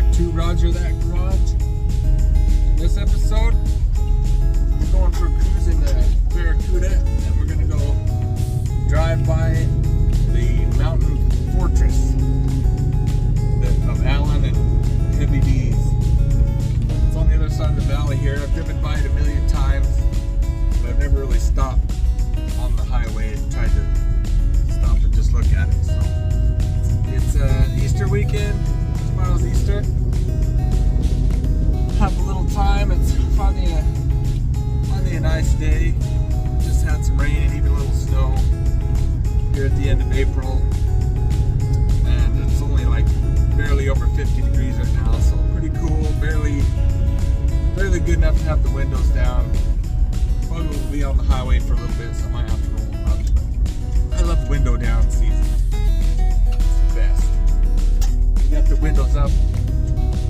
back to Roger That Garage. In this episode, we're going for a cruise in the Barracuda, and we're going to go drive by the mountain fortress of Allen and Heavy D's. It's on the other side of the valley here. I've driven by it a million times, but I've never really stopped on the highway and tried to stop and just look at it. So it's Easter weekend. Tomorrow's Easter. Have a little time. It's finally a nice day. Just had some rain and even a little snow here at the end of April, and it's only like barely over 50 degrees right now, so pretty cool. Barely good enough to have the windows down. Probably will be on the highway for a little bit, so I might have to roll them up. I love window down season. It's the best. You got the windows up,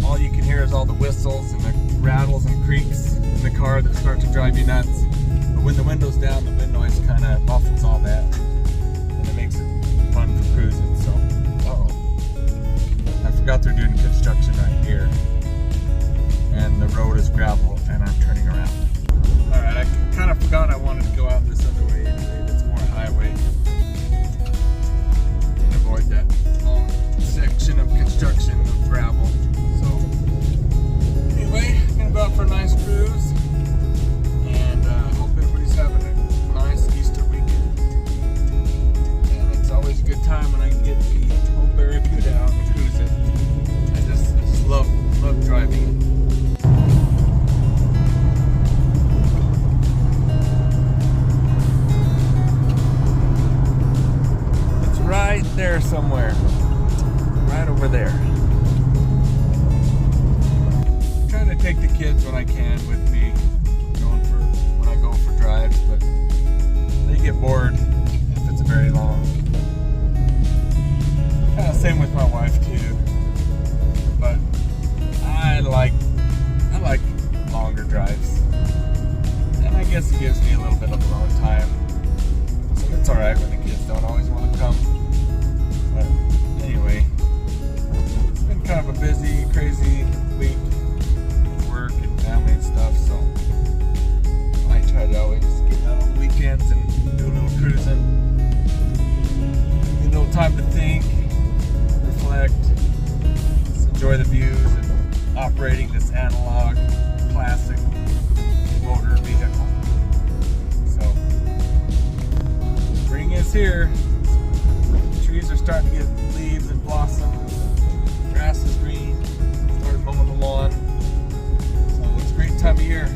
all you can hear is all the whistles and the rattles and creaks in the car that start to drive you nuts. But when the window's down, the wind noise kind of muffles all that, and it makes it fun for cruising. So, I forgot they're doing construction right here, and the road is gravel, and I'm turning around. Alright, I kind of forgot I wanted to go out this other way anyway. That's more highway. And avoid that long section of construction of gravel. So, anyway, I'm going to go out for a nice cruise. And hope everybody's having a nice Easter weekend. And it's always a good time when I can get the old Barracuda out and cruise it. I just love driving. Right there somewhere. Right over there. I'm trying to take the kids when I can with me when I go for drives, but they get bored if it's very long. Kind of same with my wife too. But I like longer drives. And I guess it gives me a little bit of alone time. So it's alright when the kids don't always want to come. But anyway, it's been kind of a busy, crazy week with work and family and stuff, so I try to always get out on the weekends and do a little cruising. Give me a little time to think, reflect, just enjoy the views and operating this analog, classic motor vehicle. So, spring is here. Trees are starting to get leaves and blossom. Grass is green. Started mowing the lawn. So it's a great time of year.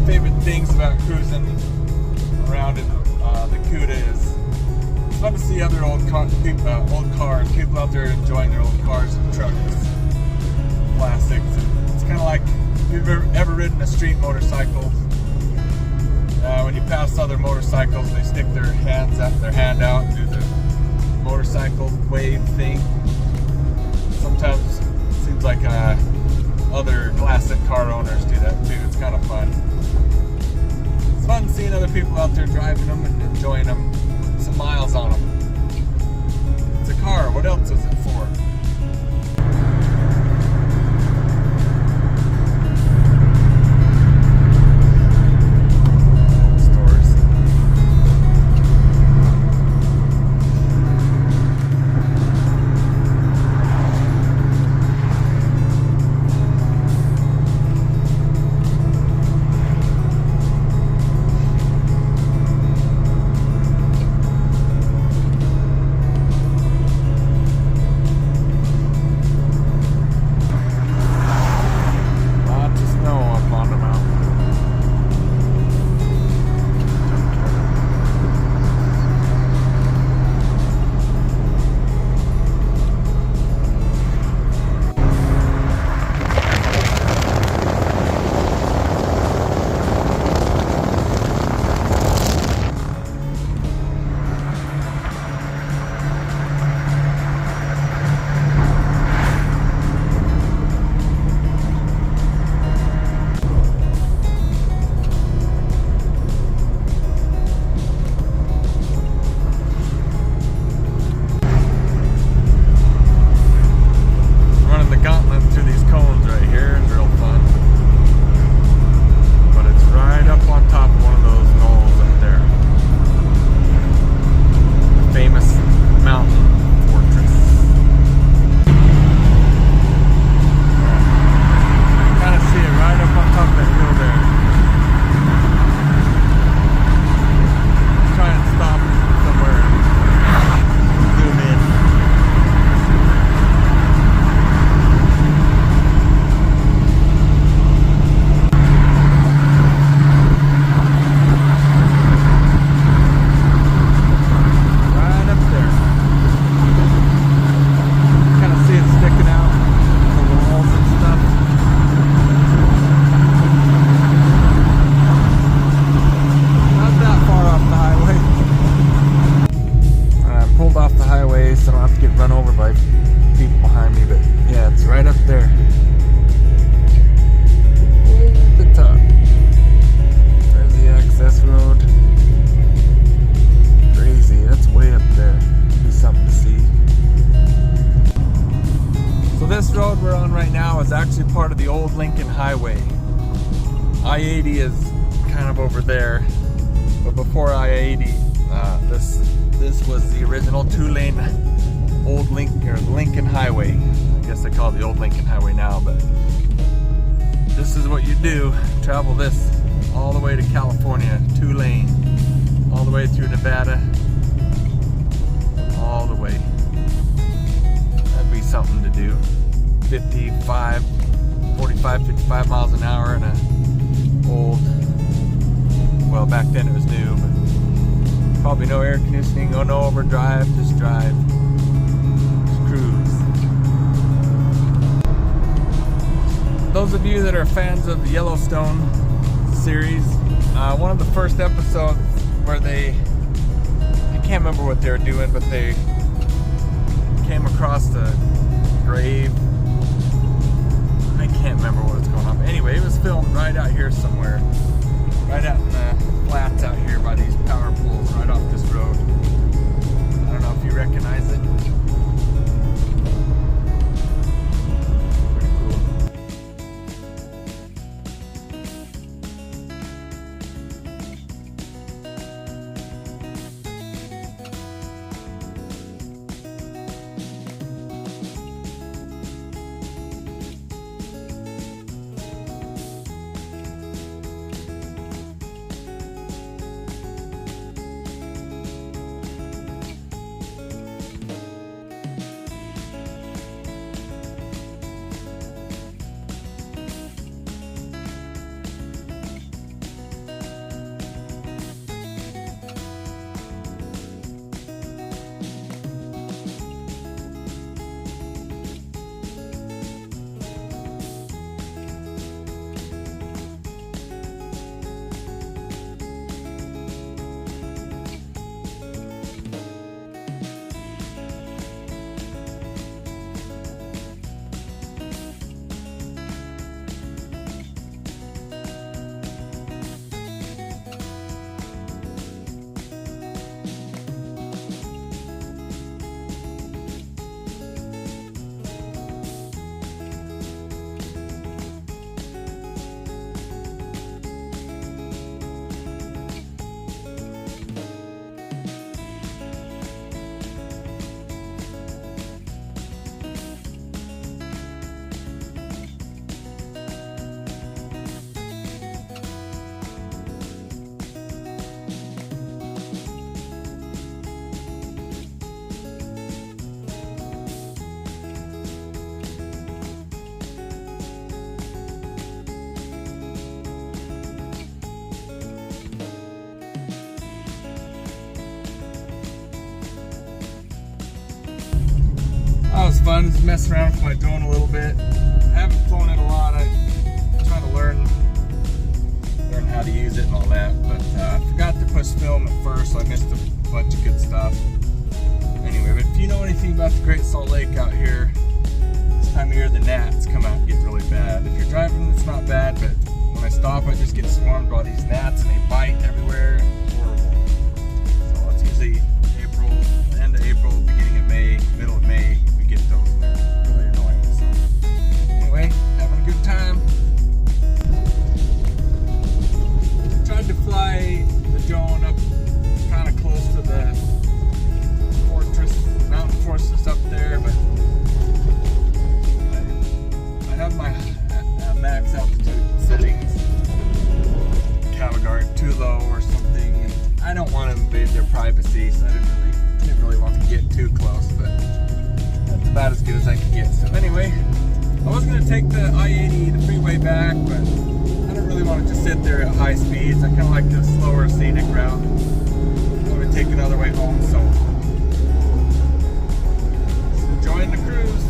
Favorite things about cruising around in the Cuda is it's fun to see other old cars, people out there enjoying their old cars and trucks, classics. And it's kind of like if you've ever ridden a street motorcycle. When you pass other motorcycles, they stick their hand out and do the motorcycle wave thing. Sometimes it seems like other classic car owners do that too. It's kind of fun. It's fun seeing other people out there driving them and enjoying them. Some miles on them. It's a car. What what else is it for? So I don't have to get run over by people behind me, but yeah, it's right up there. Way at the top. There's the access road. Crazy, that's way up there. Be something to see. So this road we're on right now is actually part of the old Lincoln Highway. I-80 is kind of over there, but before I-80, this was the original two-lane old Lincoln Highway. I guess they call it the old Lincoln Highway now, but this is what you do. Travel this all the way to California, two-lane, all the way through Nevada, all the way. That'd be something to do. 45, 55 miles an hour in a old, well, back then it was new, but probably no air conditioning, no overdrive, just drive, just cruise. Those of you that are fans of the Yellowstone series, one of the first episodes where I can't remember what they were doing, but they came across the grave. I can't remember what was going on. But anyway, it was filmed right out here somewhere. Right out in the flats out here by these power poles right off this road. I don't know if you recognize it. Pretty cool. fun messing around with my drone a little bit. I haven't flown it a lot. I'm trying to learn how to use it and all that. But I forgot to push film at first, so I missed a bunch of good stuff. Anyway, but if you know anything about the Great Salt Lake out here, this time of year the gnats come out and get really bad. If you're driving, it's not bad, but when I stop, I just get swarmed by these gnats and they bite everywhere. Horrible. So it's usually April, the end of April, beginning of May, middle of May, we get those and they're really annoying. So anyway, having a good time. Tried to fly the drone up kind of close to the mountain fortress up there, but I have my max altitude settings, cattle guard too low or something, and I don't want to invade their privacy, so I didn't really want to get too close, but that's about as good as I can get. So anyway, I was going to take the I-80, the freeway back, but I don't really want to just sit there at high speeds. I kind of like the slower scenic route. I'm going to take another way home, so enjoying the cruise.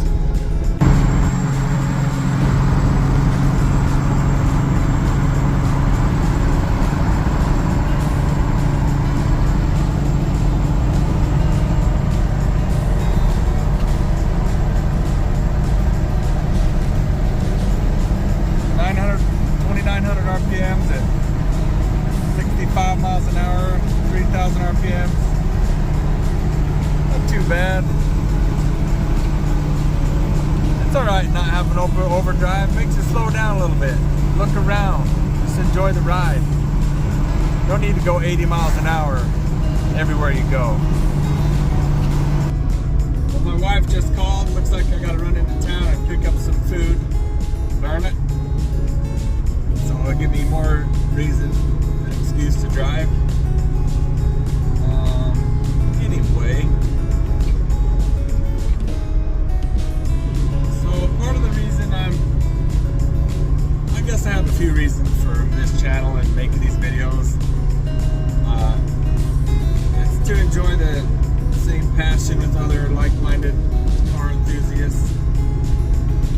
RPMs at 65 miles an hour, 3,000 RPMs. Not too bad. It's alright not having overdrive. Makes you slow down a little bit. Look around. Just enjoy the ride. You don't need to go 80 miles an hour everywhere you go. Well, my wife just called. Looks like I gotta run into town and pick up some food. Darn it. So it'll give me more reason, an excuse to drive. Anyway, so part of the reason I guess I have a few reasons for this channel and making these videos. It's to enjoy the same passion with other like-minded car enthusiasts.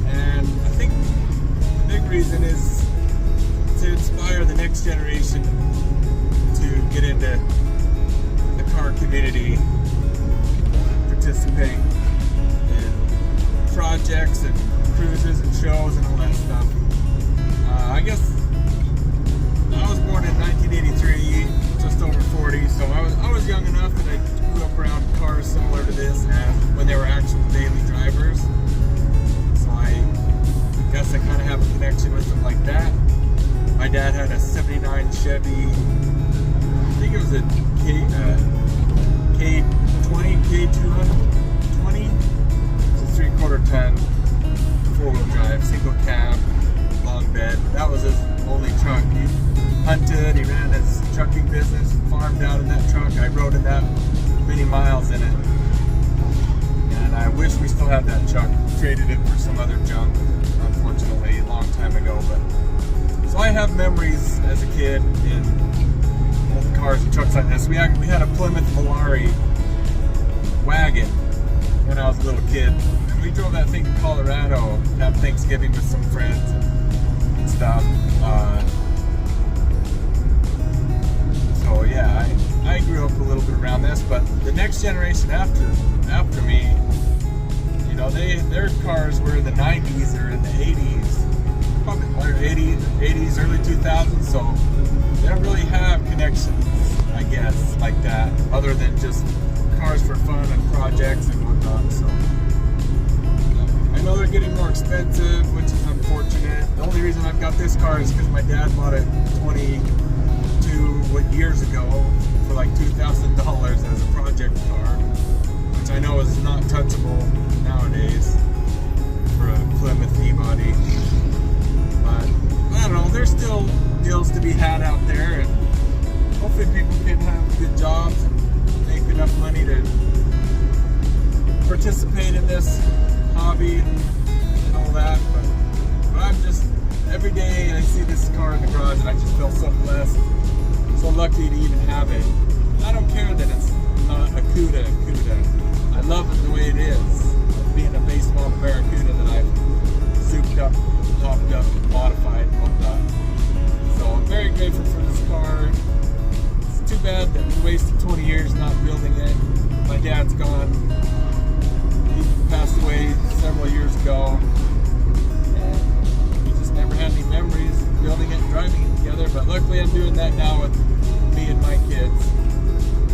And I think the big reason is to inspire the next generation to get into the car community, participate in projects and cruises and shows and all that stuff. I guess I was born in 1983, just over 40, so I was young enough that I grew up around cars similar to this when they were actual daily drivers. So I guess I kind of have a connection with them like that. My dad had a 79 Chevy, I think it was a K220, it's a 3/4 ton, 4-wheel drive, single cab, long bed. That was his only truck. He hunted, he ran his trucking business and farmed out in that truck. I rode in that many miles in it. And I wish we still had that truck. Traded it for some other junk, unfortunately, a long time ago. But so I have memories as a kid in old cars and trucks like this. We had a Plymouth Valari wagon when I was a little kid. And we drove that thing to Colorado, have Thanksgiving with some friends and stuff. So yeah, I grew up a little bit around this, but the next generation after me, you know, their cars were in the 90s or in the 80s. Probably later 80s, early 2000s, so they don't really have connections, I guess, like that, other than just cars for fun and projects and whatnot. So I know they're getting more expensive, which is unfortunate. The only reason I've got this car is because my dad bought it 22 years ago for like $2,000 as a project car, which I know is not touchable nowadays for a Plymouth E-body. But I don't know, there's still deals to be had out there, and hopefully people can have good jobs and make enough money to participate in this hobby and all that. But I'm just, every day I see this car in the garage and I just feel so blessed, so lucky to even have it. I don't care that it's not a CUDA. I love it the way it is, being a base bad that we wasted 20 years not building it. My dad's gone. He passed away several years ago. And we just never had any memories of building it and driving it together. But luckily I'm doing that now with me and my kids,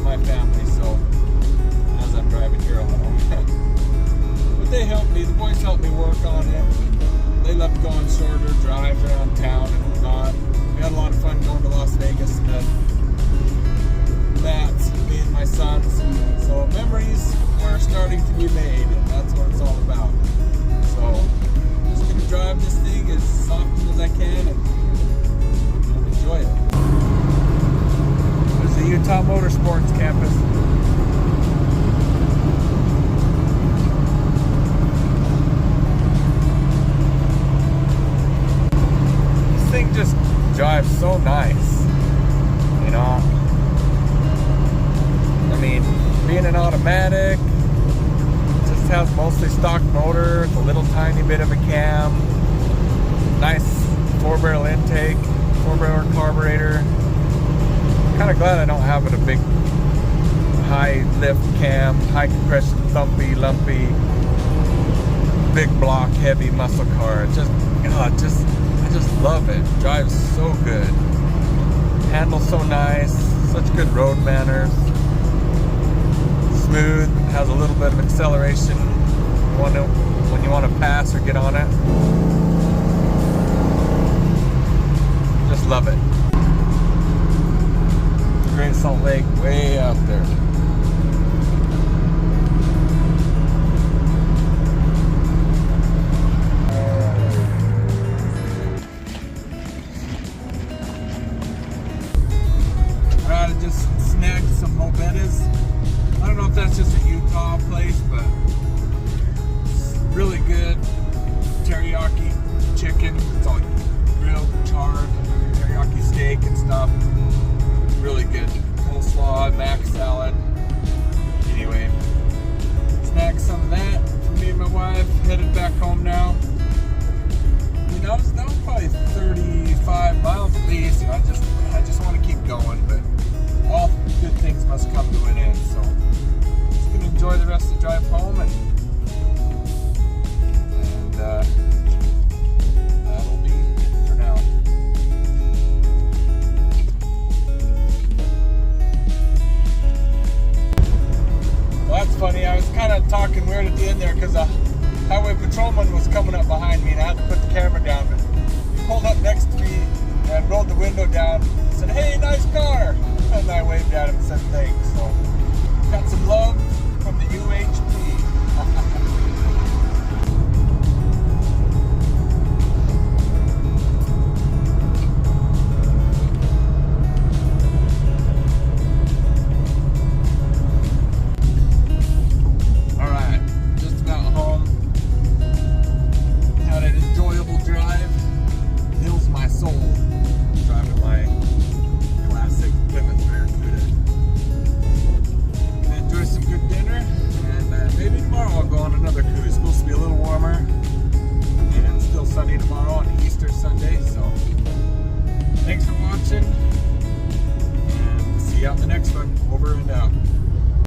my family. So as I'm driving here alone. But they helped me. The boys helped me work on it. They love going shorter drives around town and whatnot. We had a lot of fun going to Las Vegas and then that's me and my sons. So memories are starting to be made, and that's what it's all about. So I'm just gonna drive this thing as often as I can and enjoy it. There's the Utah Motorsports campus. This thing just drives so nice, you know. I mean, being an automatic, it just has mostly stock motor, a little tiny bit of a cam, nice 4-barrel intake, 4-barrel carburetor. Kind of glad I don't have it a big high lift cam, high compression, thumpy, lumpy, big block, heavy muscle car. It just, I just love it. Drives so good. Handles so nice. Such good road manners. Smooth. Has a little bit of acceleration when you want to pass or get on it. Just love it. Great Salt Lake, way out there. Just snagged some mobetas. I don't know if that's just a Utah place, but it's really good teriyaki chicken. It's all grilled, charred, teriyaki steak and stuff. Really good coleslaw, mac salad. Anyway, snagged some of that for me and my wife. Headed back home now. You know, that was probably 35 miles at least, and I just want to keep going, but all good things must come to an end, so just gonna enjoy the rest of the drive home, and that'll be it for now. Well, that's funny. I was kind of talking weird at the end there because a highway patrolman was coming up behind me, and I had to put the camera down, but he pulled up next to me and rolled the window down and said, "Hey, nice car." And I waved at him and said thanks. So, got some love from the UHP. Alright, just about home. Had an enjoyable drive. Heals my soul.